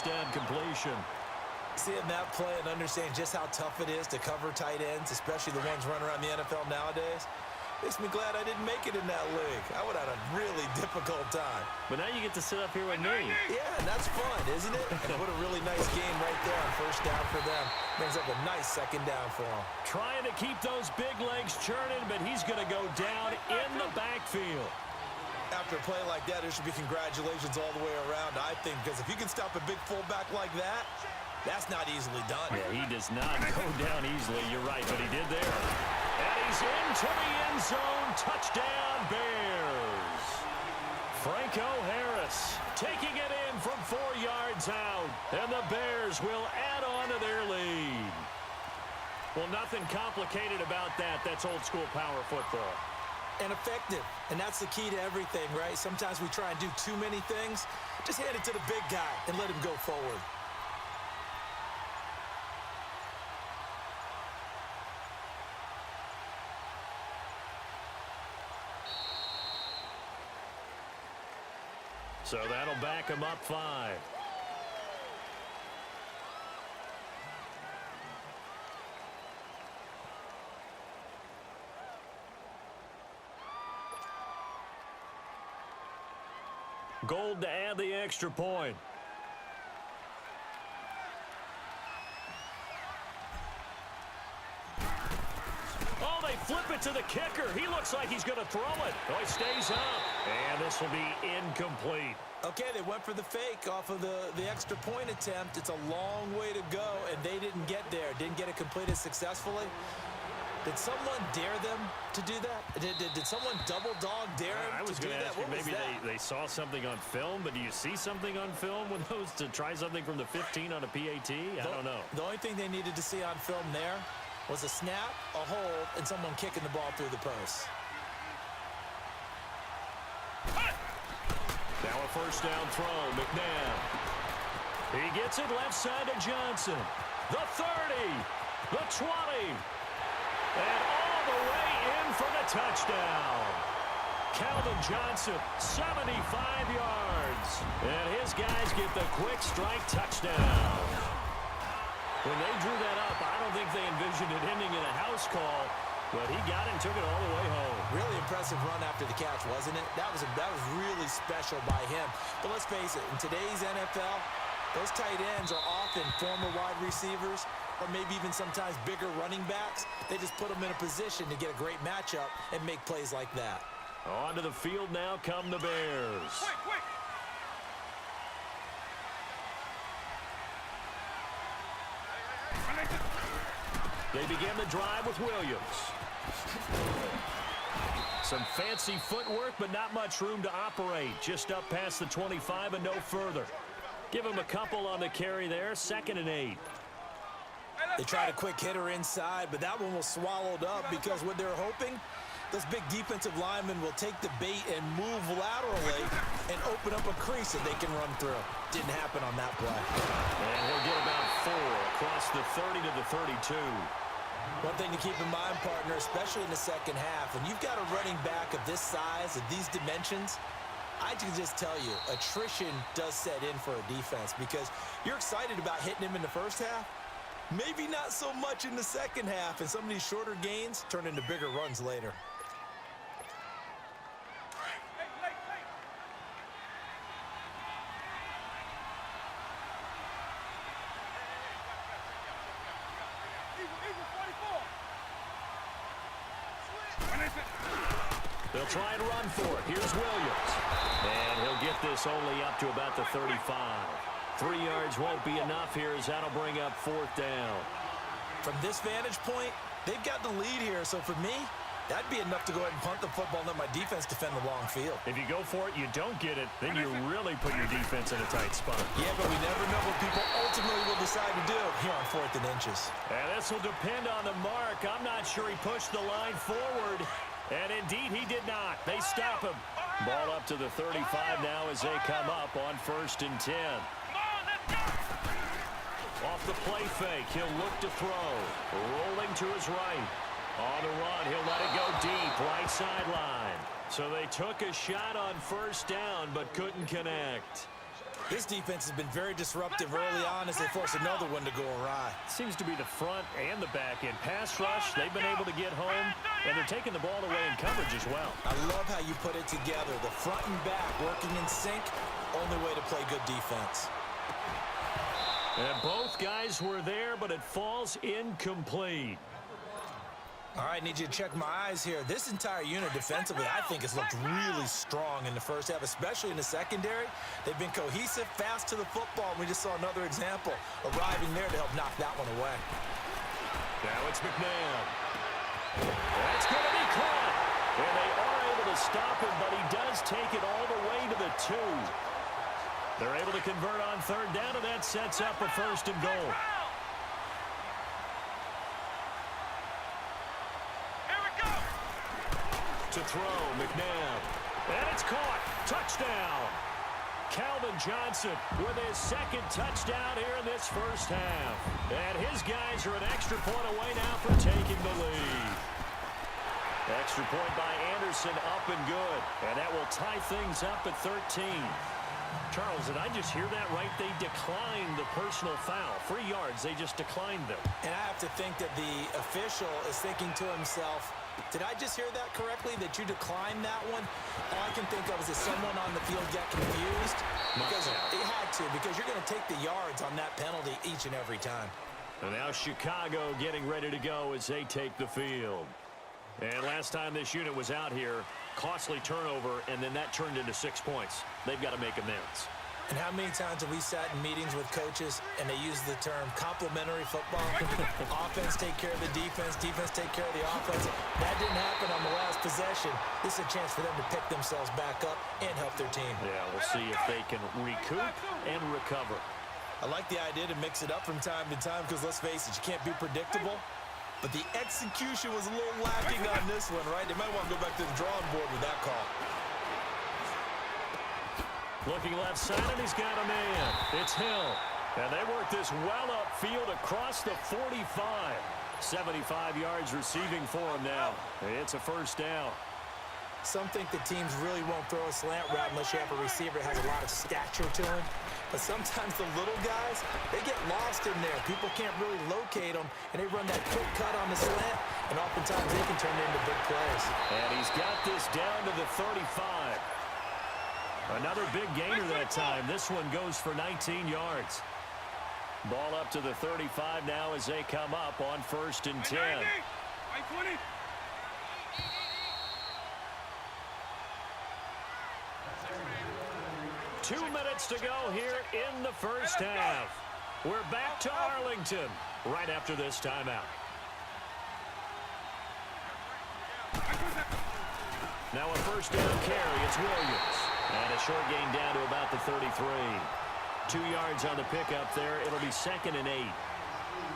first down completion. Seeing that play and understanding just how tough it is to cover tight ends, especially the ones running around the NFL nowadays, makes me glad I didn't make it in that league. I would have had a really difficult time. But now you get to sit up here with me. Yeah, and that's fun, isn't it? And what a really nice game right there on first down for them. Brings up a nice second down for them. Trying to keep those big legs churning, but he's going to go down in the backfield. After a play like that, there should be congratulations all the way around, I think, because if you can stop a big fullback like that, that's not easily done. Yeah, he does not go down easily. You're right, but he did there. And he's into the end zone. Touchdown, Bears. Franco Harris taking it in from 4 yards out. And the Bears will add on to their lead. Well, nothing complicated about that. That's old-school power football. And effective. And that's the key to everything, right? Sometimes we try and do too many things. Just hand it to the big guy and let him go forward. So that'll back him up 5. Gold to add the extra point. Oh, they flip it to the kicker. He looks like he's going to throw it. Oh, he stays up. And this will be incomplete. Okay, they went for the fake off of the extra point attempt. It's a long way to go, and they didn't get there. Didn't get it completed successfully. Did someone dare them to do that? Did someone double dog dare them I was to do going to that? ask you, What was maybe that? they saw something on film, but do you see something on film with those to try something from the 15 on a PAT? I don't know. The only thing they needed to see on film there was a snap, a hold, and someone kicking the ball through the post. Now a first down throw, McNabb. He gets it left side to Johnson. The 30, the 20, and all the way in for the touchdown. Calvin Johnson, 75 yards. And his guys get the quick strike touchdown. When they drew that up, I don't think they envisioned it ending in a house call, but he got it and took it all the way home. Really impressive run after the catch, wasn't it? That was really special by him. But let's face it, in today's NFL, those tight ends are often former wide receivers or maybe even sometimes bigger running backs. They just put them in a position to get a great matchup and make plays like that. Onto the field now come the Bears. Quick. They begin the drive with Williams. Some fancy footwork, but not much room to operate. Just up past the 25 and no further. Give him a couple on the carry there. 2nd and 8. They tried a quick hitter inside, but that one was swallowed up because what they're hoping, those big defensive linemen will take the bait and move laterally and open up a crease that they can run through. Didn't happen on that play. And he'll get about 4 across the 30 to the 32. One thing to keep in mind, partner, especially in the second half, when you've got a running back of this size, of these dimensions, I can just tell you, attrition does set in for a defense because you're excited about hitting him in the first half. Maybe not so much in the second half, and some of these shorter gains turn into bigger runs later. They'll try and run for it. Here's Williams. And he'll get this only up to about the 35. 3 yards won't be enough here as that'll bring up 4th down. From this vantage point, they've got the lead here. So for me, that'd be enough to go ahead and punt the football and let my defense defend the long field. If you go for it, you don't get it, then you really put your defense in a tight spot. Yeah, but we never know what people ultimately will decide to do here on 4th and inches. And this will depend on the mark. I'm not sure he pushed the line forward. And indeed, he did not. They stop him. Ball up to the 35 now as they come up on 1st and 10. Off the play fake, he'll look to throw. Rolling to his right. On the run, he'll let it go deep, right sideline. So they took a shot on 1st down, but couldn't connect. This defense has been very disruptive early on as they force another one to go awry. Seems to be the front and the back end. Pass rush, they've been able to get home, and they're taking the ball away in coverage as well. I love how you put it together. The front and back working in sync, only way to play good defense. And both guys were there, but it falls incomplete. All right, need you to check my eyes here. This entire unit defensively, I think, has looked really strong in the first half, especially in the secondary. They've been cohesive, fast to the football. We just saw another example arriving there to help knock that one away. Now it's McNabb. That's going to be caught. And they are able to stop him, but he does take it all the way to the 2. They're able to convert on third down, and that sets up a 1st and goal. To throw, McNabb. And it's caught. Touchdown. Calvin Johnson with his 2nd touchdown here in this first half. And his guys are an extra point away now from taking the lead. Extra point by Anderson, up and good. And that will tie things up at 13. Charles, did I just hear that right? They declined the personal foul. 3 yards, they just declined them. And I have to think that the official is thinking to himself, did I just hear that correctly, that you declined that one? All I can think of is that someone on the field got confused. Because he had to, because you're going to take the yards on that penalty each and every time. And now Chicago getting ready to go as they take the field. And last time this unit was out here, costly turnover, and then that turned into 6 points. They've got to make amends. And how many times have we sat in meetings with coaches and they use the term complementary football? Offense take care of the defense, defense take care of the offense. That didn't happen on the last possession. This is a chance for them to pick themselves back up and help their team. Yeah, we'll see if they can recoup and recover. I like the idea to mix it up from time to time because, let's face it, you can't be predictable. But the execution was a little lacking on this one, right? They might want to go back to the drawing board with that call. Looking left side, and he's got a man. It's Hill. And they work this well upfield across the 45. 75 yards receiving for him now. It's a 1st down. Some think the teams really won't throw a slant route unless you have a receiver that has a lot of stature to him. But sometimes the little guys, they get lost in there. People can't really locate them, and they run that quick cut on the slant, and oftentimes they can turn it into big plays. And he's got this down to the 35. Another big gainer that time. This one goes for 19 yards. Ball up to the 35 now as they come up on 1st and 10. 2 minutes to go here in the first half. We're back to Arlington right after this timeout. Now a 1st down carry. It's Williams. And a short gain down to about the 33. 2 yards on the pickup there. It'll be 2nd and 8.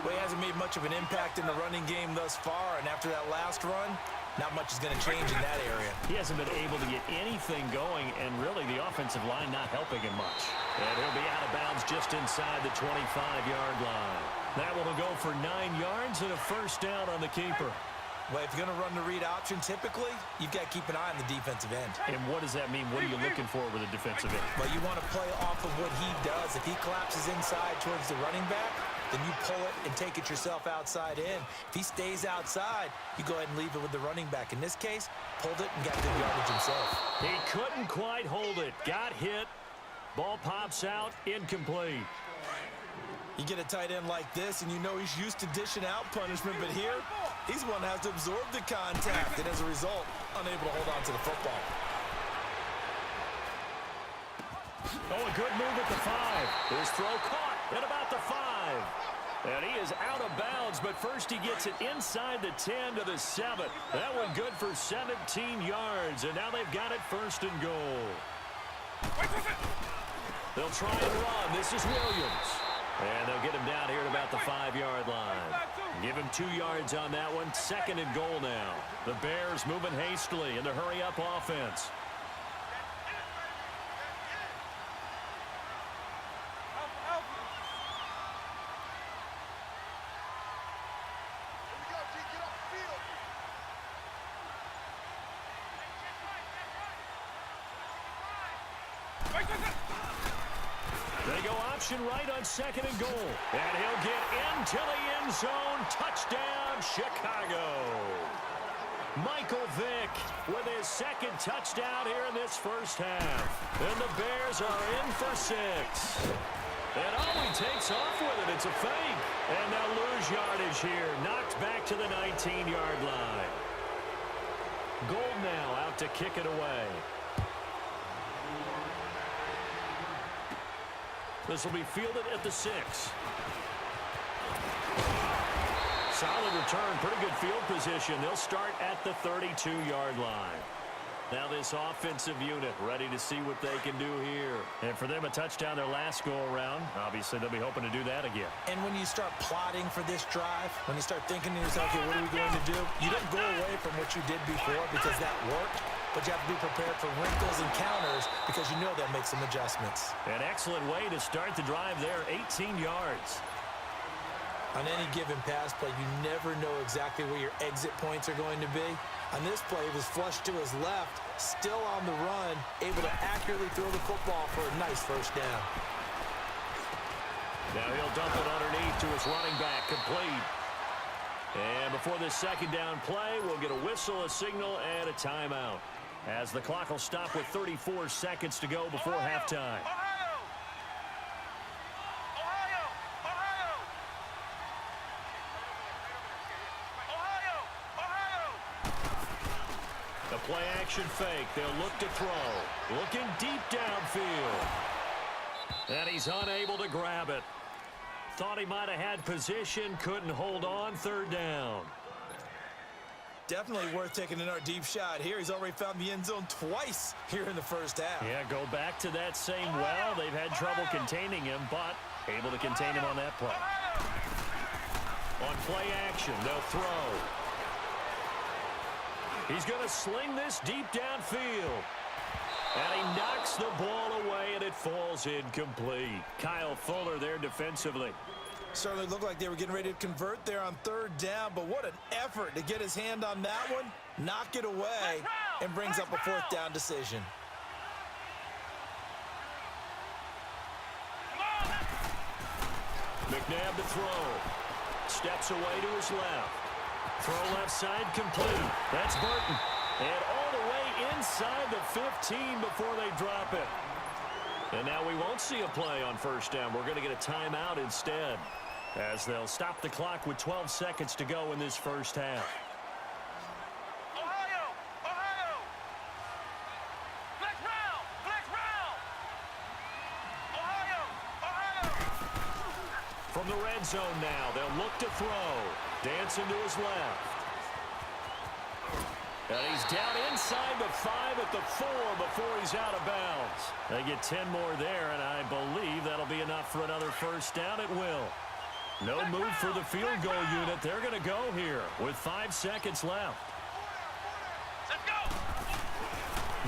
Well, he hasn't made much of an impact in the running game thus far, and after that last run, not much is going to change in that area. He hasn't been able to get anything going, and really the offensive line not helping him much. And he'll be out of bounds just inside the 25-yard line. That one will go for 9 yards and a 1st down on the keeper. Well, if you're going to run the read option, typically, you've got to keep an eye on the defensive end. And what does that mean? What are you looking for with a defensive end? Well, you want to play off of what he does. If he collapses inside towards the running back, then you pull it and take it yourself outside in. If he stays outside, you go ahead and leave it with the running back. In this case, pulled it and got good yardage himself. He couldn't quite hold it. Got hit. Ball pops out. Incomplete. You get a tight end like this, and you know he's used to dishing out punishment, but here, he's one that has to absorb the contact, and as a result, unable to hold on to the football. Oh, a good move at the 5. His throw caught at about the 5. And he is out of bounds, but first he gets it inside the 10 to the 7. That one good for 17 yards, and now they've got it 1st and goal. They'll try and run. This is Williams. And they'll get him down here at about the 5-yard line. Give him 2 yards on that one. 2nd and goal now. The Bears moving hastily in the hurry-up offense. They go option right on 2nd and goal. And he'll get into the end zone. Touchdown, Chicago. Michael Vick with his 2nd touchdown here in this first half. And the Bears are in for 6. And he takes off with it. It's a fake. And they'll lose yardage here. Knocked back to the 19-yard line. Gold now out to kick it away. This will be fielded at the 6. Solid return, pretty good field position. They'll start at the 32-yard line. Now this offensive unit ready to see what they can do here. And for them, a touchdown their last go-around. Obviously, they'll be hoping to do that again. And when you start plotting for this drive, when you start thinking to yourself, okay, what are we going to do? You don't go away from what you did before because that worked. But you have to be prepared for wrinkles and counters because you know they'll make some adjustments. An excellent way to start the drive there, 18 yards. On any given pass play, you never know exactly where your exit points are going to be. On this play, it was flushed to his left, still on the run, able to accurately throw the football for a nice first down. Now he'll dump it underneath to his running back, complete. And before this 2nd down play, we'll get a whistle, a signal, and a timeout, as the clock will stop with 34 seconds to go before halftime. The play-action fake. They'll look to throw. Looking deep downfield. And he's unable to grab it. Thought he might have had position. Couldn't hold on. 3rd down. Definitely worth taking another deep shot here. He's already found the end zone twice here in the first half. Yeah, go back to that same well. They've had trouble containing him, but able to contain him on that play. On play action, they'll throw. He's going to sling this deep downfield. And he knocks the ball away, and it falls incomplete. Kyle Fuller there defensively. Certainly looked like they were getting ready to convert there on 3rd down, but what an effort to get his hand on that one, knock it away, and brings up a 4th down decision. McNabb to throw. Steps away to his left. Throw left side complete. That's Burton. And all the way inside the 15 before they drop it. And now we won't see a play on 1st down. We're going to get a timeout instead, as they'll stop the clock with 12 seconds to go in this first half. Ohio! Ohio! Flex round! Flex round! Ohio! Ohio! From the red zone now, they'll look to throw. Dancing to his left. And he's down inside the 5 at the 4 before he's out of bounds. They get 10 more there, and I believe that'll be enough for another 1st down. It will. No move for the field goal unit. They're going to go here with 5 seconds left. Let's go!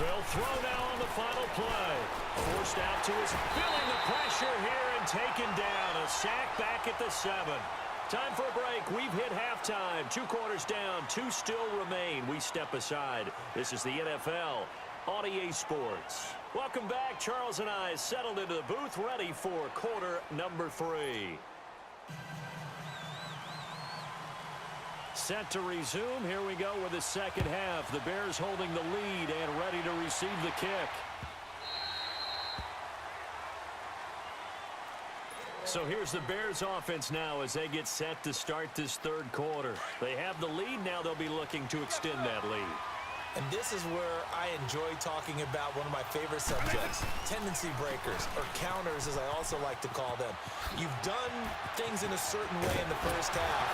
They'll throw now on the final play. Forced out to his, feeling the pressure here and taken down. A sack back at the 7. Time for a break. We've hit halftime. 2 quarters down. 2 still remain. We step aside. This is the NFL on EA Sports. Welcome back. Charles and I settled into the booth, ready for quarter number 3. Set to resume. Here we go with the 2nd half. The Bears holding the lead and ready to receive the kick. So here's the Bears offense now as they get set to start this 3rd quarter. They have the lead. Now they'll be looking to extend that lead. And this is where I enjoy talking about one of my favorite subjects, tendency breakers, or counters as I also like to call them. You've done things in a certain way in the first half,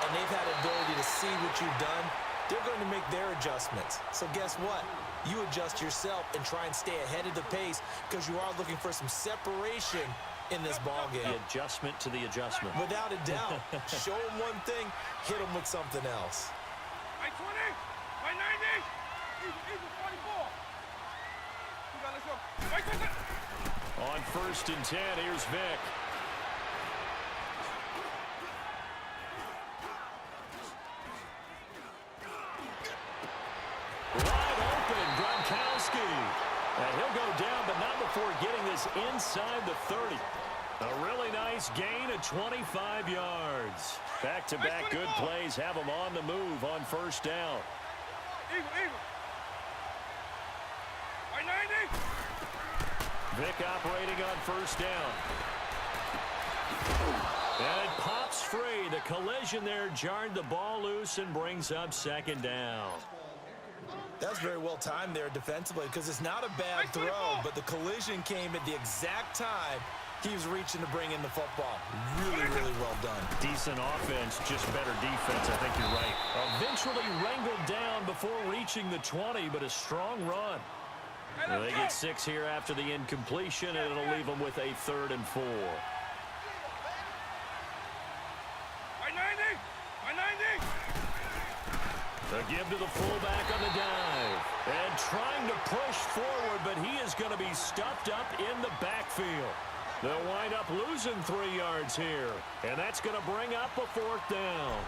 and they've had ability to see what you've done. They're going to make their adjustments. So guess what? You adjust yourself and try and stay ahead of the pace because you are looking for some separation in this ball game. The adjustment to the adjustment. Without a doubt. Show them one thing, hit them with something else. By 20, by 90, even 44. You got to show. By 20. On 1st and 10, here's Vick. Wide open, Gronkowski. And he'll go down, but not before getting this is inside the 30. A really nice gain of 25 yards. Back-to-back good plays have them on the move on first down. Eagle. Right 90. Vic operating on first down. And it pops free. The collision there jarred the ball loose and brings up second down. That's very well timed there defensively because it's not a bad throw, but the collision came at the exact time he was reaching to bring in the football. Really, really well done. Decent offense, just better defense. I think you're right. Eventually wrangled down before reaching the 20, but a strong run. They get 6 here after the incompletion, and it'll leave them with a 3rd and 4. Right 90. The give to the fullback on the dive. And trying to push forward, but he is going to be stuffed up in the backfield. They'll wind up losing 3 yards here. And that's going to bring up a 4th down.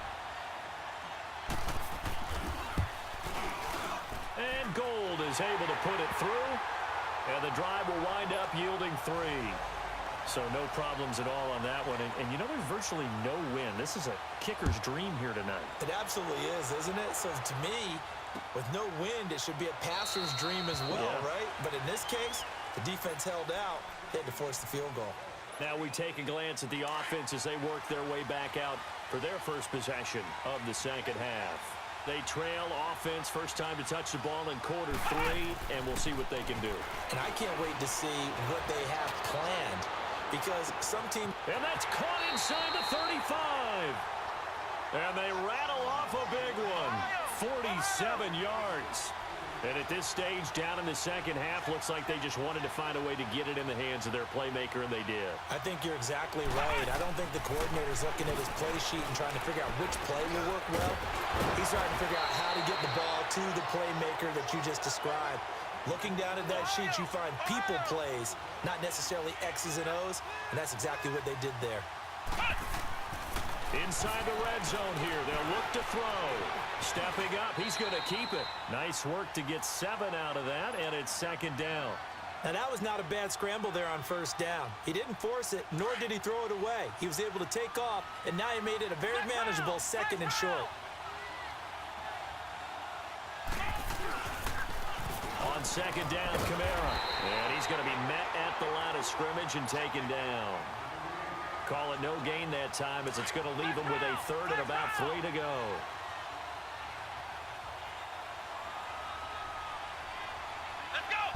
And Gold is able to put it through. And the drive will wind up yielding 3. So no problems at all on that one. And you know, there's virtually no win. This is a kicker's dream here tonight. It absolutely is, isn't it? So to me, with no wind, it should be a passer's dream as well, right? But in this case, the defense held out. They had to force the field goal. Now we take a glance at the offense as they work their way back out for their first possession of the second half. They trail offense, first time to touch the ball in quarter 3, and we'll see what they can do. And I can't wait to see what they have planned. Because some team... And that's caught inside the 35. And they rattle off a big one. 47 yards. And at this stage, down in the second half, looks like they just wanted to find a way to get it in the hands of their playmaker, and they did. I think you're exactly right. I don't think the coordinator's looking at his play sheet and trying to figure out which play will work well. He's trying to figure out how to get the ball to the playmaker that you just described. Looking down at that sheet, you find people plays, not necessarily X's and O's, and that's exactly what they did there. Inside the red zone here, they'll look to throw. Stepping up, he's going to keep it. Nice work to get 7 out of that, and it's second down. Now, that was not a bad scramble there on first down. He didn't force it, nor did he throw it away. He was able to take off, and now he made it a very manageable 2nd and short. On second down, Kamara. And he's going to be met at the line of scrimmage and taken down. Call it no gain that time as it's going to leave him with a 3rd and about 3 to go. Let's go.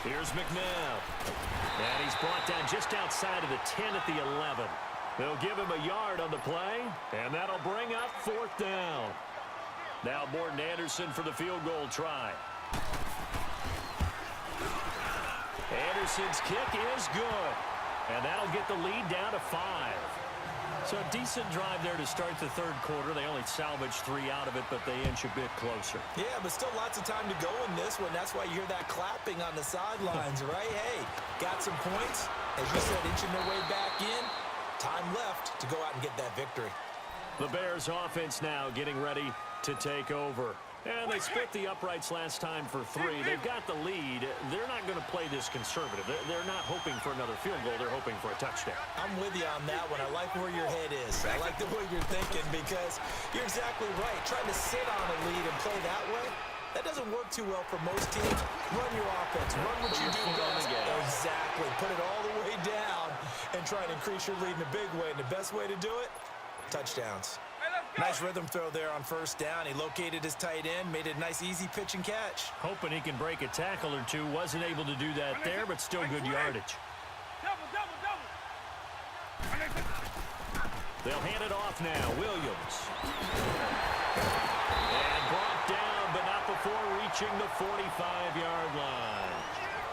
Here's McNabb. And he's brought down just outside of the 10 at the 11. They'll give him a yard on the play, and that'll bring up 4th down. Now Morton Anderson for the field goal try. Anderson's kick is good. And that'll get the lead down to 5. So a decent drive there to start the 3rd quarter. They only salvaged 3 out of it, but they inch a bit closer. Yeah, but still lots of time to go in this one. That's why you hear that clapping on the sidelines, right? Hey, got some points. As you said, inching their way back in. Time left to go out and get that victory. The Bears offense now getting ready to take over. And they split the uprights last time for 3. They've got the lead. They're not going to play this conservative. They're not hoping for another field goal. They're hoping for a touchdown. I'm with you on that one. I like where your head is. I like the way you're thinking because you're exactly right. Trying to sit on a lead and play that way, that doesn't work too well for most teams. Run your offense. Run what you do best. Exactly. Put it all the way down and try and increase your lead in a big way. And the best way to do it, touchdowns. Nice rhythm throw there on first down. He located his tight end, made it a nice, easy pitch and catch. Hoping he can break a tackle or two. Wasn't able to do that there, but still good yardage. Double. They'll hand it off now. Williams. And brought down, but not before reaching the 45-yard line.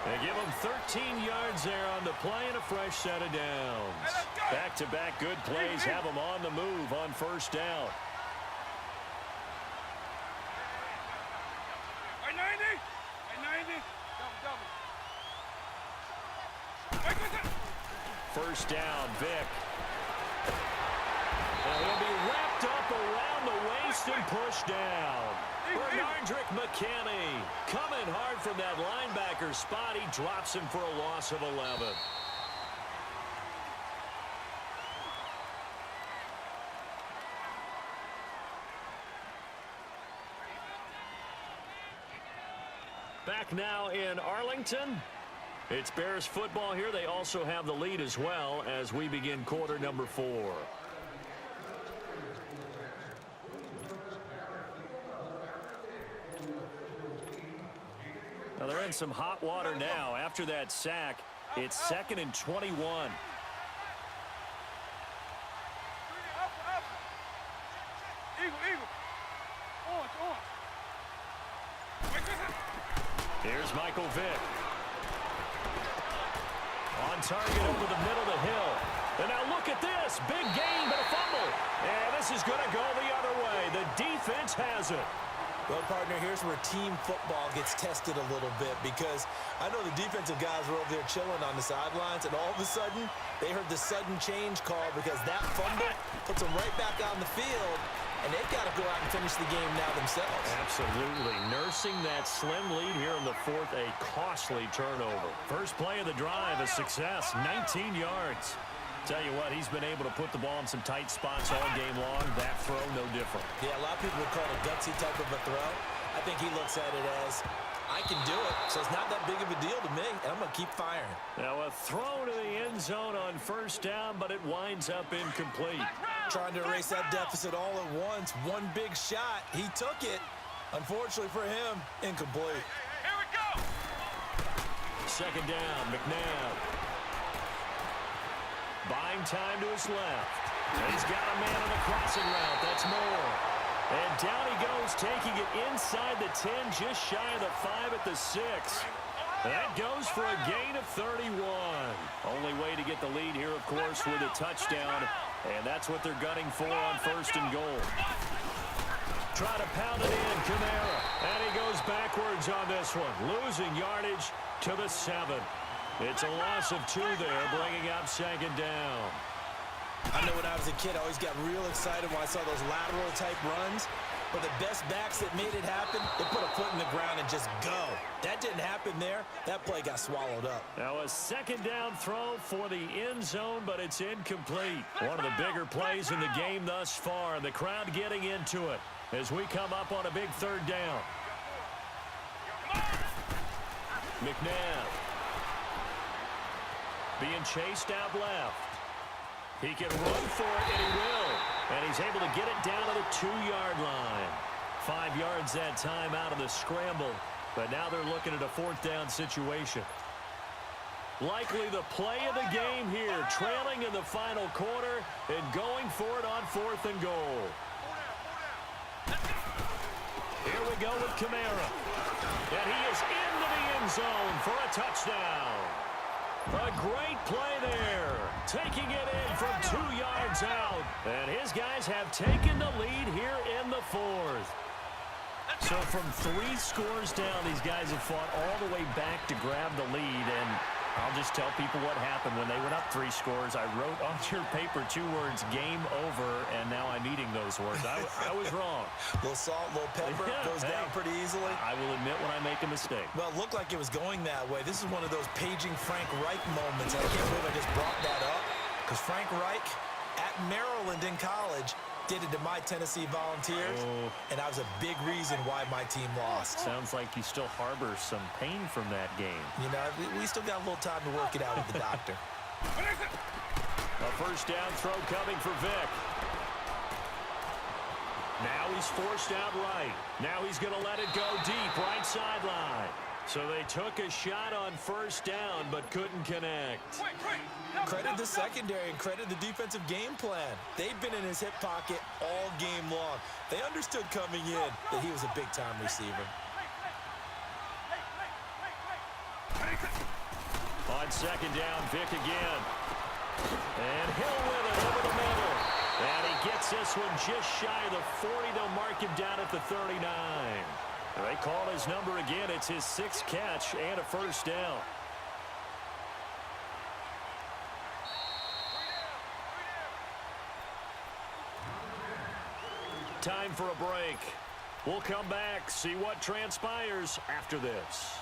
They give him 13 yards there on the play and a fresh set of downs. Back-to-back good plays have them on the move on first down. Right 90. Double. First down, Vic. And he'll be wrapped up around the waist and pushed down. Bernardrick McKinney coming hard from that linebacker spot. He drops him for a loss of 11. Back now in Arlington. It's Bears football here. They also have the lead as well as we begin quarter number 4. Now they're in some hot water now. After that sack, it's 2nd and 21. Here's Michael Vick. On target over the middle of the hill. And now look at this. Big gain, but a fumble. And this is going to go the other way. The defense has it. Well, partner, here's where team football gets tested a little bit, because I know the defensive guys were over there chilling on the sidelines, and all of a sudden, they heard the sudden change call because that fumble puts them right back on the field, and they've got to go out and finish the game now themselves. Absolutely. Nursing that slim lead here in the 4th, a costly turnover. First play of the drive, a success, 19 yards. Tell you what, he's been able to put the ball in some tight spots all game long. That throw, no different. Yeah, a lot of people would call it a gutsy type of a throw. I think he looks at it as, I can do it, so it's not that big of a deal to me, and I'm going to keep firing. Now a throw to the end zone on first down, but it winds up incomplete. Trying to erase that deficit all at once. One big shot. He took it. Unfortunately for him, incomplete. Here we go. 2nd down, McNabb. Buying time to his left. And he's got a man on the crossing route. That's Moore. And down he goes, taking it inside the 10, just shy of the 5 at the 6. That goes for a gain of 31. Only way to get the lead here, of course, with a touchdown. And that's what they're gunning for on 1st and goal. Try to pound it in, Kamara. And he goes backwards on this one. Losing yardage to the 7. It's a loss of 2 there, bringing up 2nd down. I know when I was a kid, I always got real excited when I saw those lateral-type runs. But the best backs that made it happen, they put a foot in the ground and just go. That didn't happen there. That play got swallowed up. Now a 2nd down throw for the end zone, but it's incomplete. One of the bigger plays in the game thus far. The crowd getting into it as we come up on a big 3rd down. McNabb. Being chased out left. He can run for it, and he will. And he's able to get it down to the 2-yard line. 5 yards that time out of the scramble. But now they're looking at a 4th down situation. Likely the play of the game here. Trailing in the final quarter and going for it on 4th and goal. Here we go with Kamara. And he is into the end zone for a touchdown. A great play there. Taking it in from 2 yards out. And his guys have taken the lead here in the 4th. So from 3 scores down, these guys have fought all the way back to grab the lead. And I'll just tell people what happened when they went up 3 scores. I wrote on your paper 2 words, game over, and now I'm eating those words. I was wrong. A little salt, a little pepper, goes down pretty easily. I will admit when I make a mistake. Well, it looked like it was going that way. This is one of those paging Frank Reich moments. I can't believe I just brought that up, because Frank Reich at Maryland in college did it to my Tennessee Volunteers, and that was a big reason why my team lost. Sounds like you still harbor some pain from that game. You know, we still got a little time to work it out with the doctor. A 1st down throw coming for Vick. Now he's forced out right. Now he's going to let it go deep, right sideline. So they took a shot on 1st down, but couldn't connect. Credit the secondary and credit the defensive game plan. They've been in his hip pocket all game long. They understood coming in that he was a big-time receiver. On 2nd down, Vick again. And Hill with it over the middle. And he gets this one just shy of the 40. They'll mark him down at the 39. They call his number again. It's his 6th catch and a 1st down. Time for a break. We'll come back, see what transpires after this.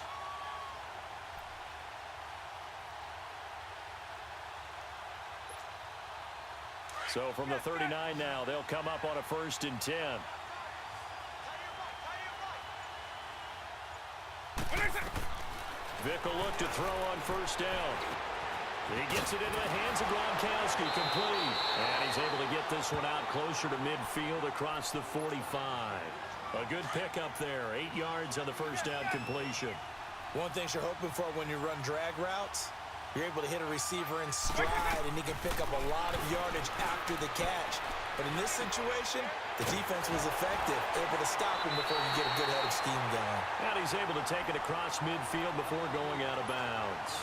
So from the 39 now, they'll come up on a 1st and 10. Vick will look to throw on 1st down. He gets it into the hands of Gronkowski, complete. And he's able to get this one out closer to midfield across the 45. A good pickup there, 8 yards on the 1st down completion. One thing you're hoping for when you run drag routes, you're able to hit a receiver in stride, and he can pick up a lot of yardage after the catch. But in this situation, the defense was effective, able to stop him before he get a good head of steam going. And he's able to take it across midfield before going out of bounds.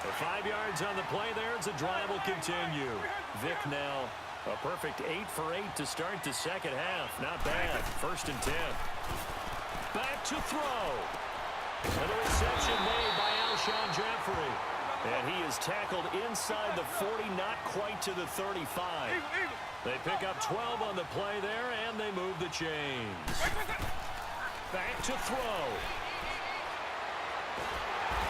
The 5 yards on the play there as the drive will continue. Vick now a perfect 8 for 8 to start the second half. Not bad. 1st and 10. Back to throw. And a reception made by Alshon Jeffrey. And he is tackled inside the 40, not quite to the 35. They pick up 12 on the play there, and they move the chains. Back to throw.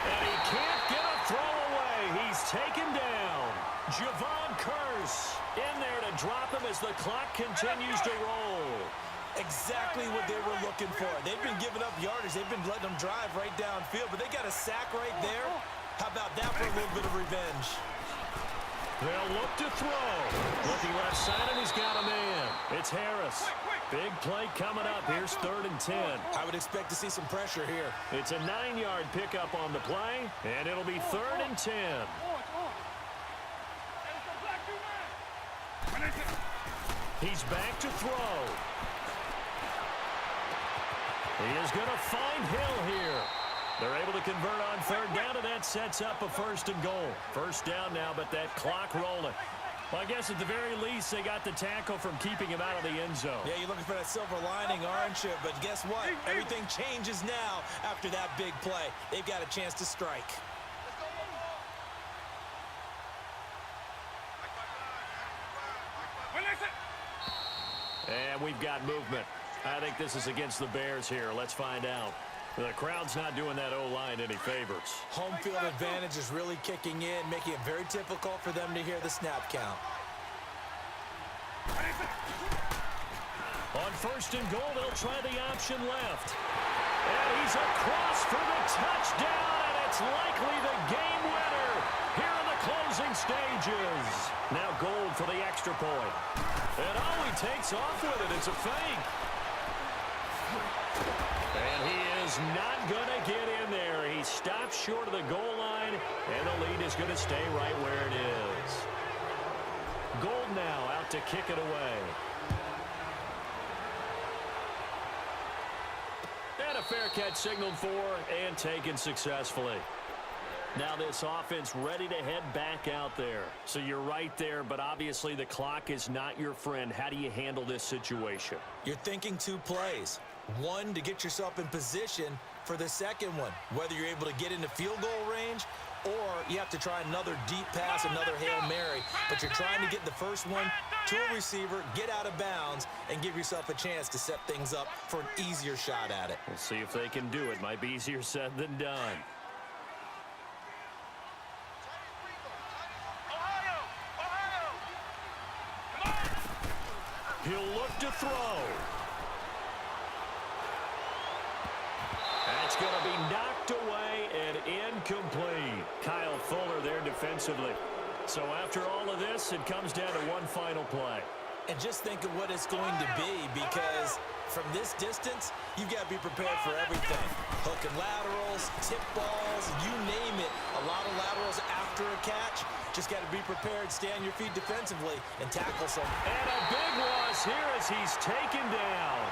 And he can't get a throw away. He's taken down. Javon Curse in there to drop him as the clock continues to roll. Exactly what they were looking for. They've been giving up yardage. They've been letting them drive right downfield, but they got a sack right there. How about that for a little bit of revenge? They'll look to throw. Looking left side, and he's got a man. It's Harris. Big play coming up. Here's 3rd and 10. I would expect to see some pressure here. It's a 9-yard pickup on the play, and it'll be 3rd and 10. He's back to throw. He is going to find Hill here. They're able to convert on 3rd down, and that sets up a 1st and goal. 1st down now, but that clock rolling. Well, I guess at the very least, they got the tackle from keeping him out of the end zone. Yeah, you're looking for that silver lining, aren't you? But guess what? Everything changes now after that big play. They've got a chance to strike. And we've got movement. I think this is against the Bears here. Let's find out. The crowd's not doing that O-line any favors. Home field advantage is really kicking in, making it very difficult for them to hear the snap count. On 1st and goal, they'll try the option left. And he's across for the touchdown, and it's likely the game winner here in the closing stages. Now Gold for the extra point. And oh, he takes off with it. It's a fake. And he is not going to get in there. He stops short of the goal line, and the lead is going to stay right where it is. Gold now out to kick it away. And a fair catch signaled for and taken successfully. Now this offense ready to head back out there. So you're right there, but obviously the clock is not your friend. How do you handle this situation? You're thinking 2 plays. One, to get yourself in position for the second one, whether you're able to get into field goal range or you have to try another deep pass, another Hail Mary. But you're trying to get the first one to a receiver, get out of bounds, and give yourself a chance to set things up for an easier shot at it. We'll see if they can do it. Might be easier said than done. He'll look to throw. That's going to be knocked away and incomplete. Kyle Fuller there defensively. So after all of this, it comes down to one final play. And just think of what it's going to be, because from this distance, you've got to be prepared for everything. Hook and laterals, tip balls, you name it. A lot of laterals after a catch. Just got to be prepared, stay on your feet defensively, and tackle some. And a big loss here as he's taken down.